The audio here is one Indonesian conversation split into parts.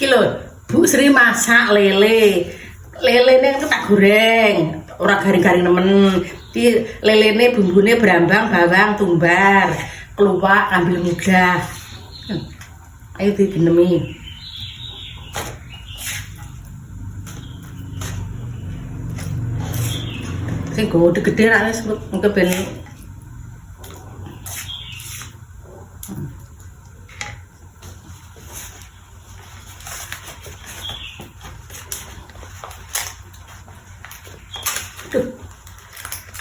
Kilo, Bu Sri masak lele. Lelene itu tak goreng, ora garing-garing nemen. Di lelene bumbune brambang, bawang, tumbar, keluak, ambil muda. Ayo digenemi. Sing gede ra wis engko ben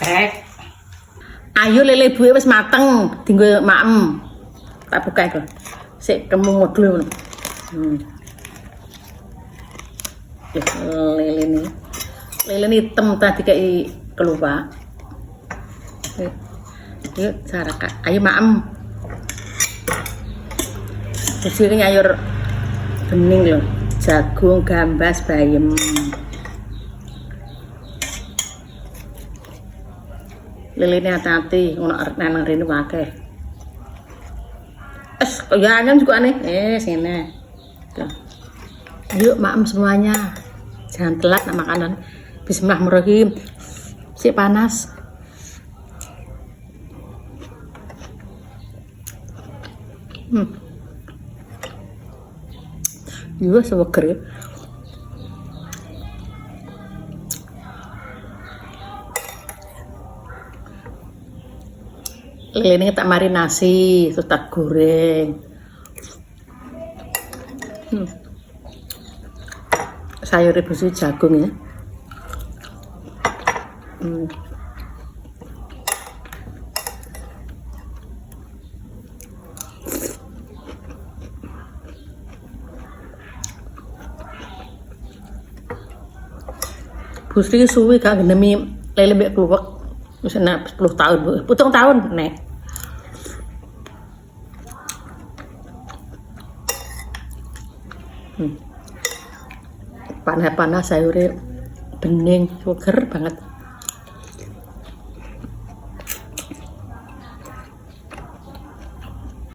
Krek. Ayo lele ibuke wis mateng, dienggo maem. Tak buka iku. Sik kemung modul. Lele ini. Lele ini hitam tadi kayak keluar. Yuk, saraka. Ayo maem. Disini nyayur bening loh. Jagung, gambas, bayem. Lelene hati-hati, ngono nang rene wae. Ya anyam juga aneh. Sini. Ayo maem semuanya. Jangan telat nak makanan. Bismillahirrahmanirrahim. Sik panas. Iya seger. Lele tak marinasi, terus tak goreng. Sayur rebus jagung ya. Bu Sri suwi gak ngenemi lele mbek kluwek. Wis enak 10 tahun, Bu. 7 tahun nek. Panas-panas sayure bening, seger banget.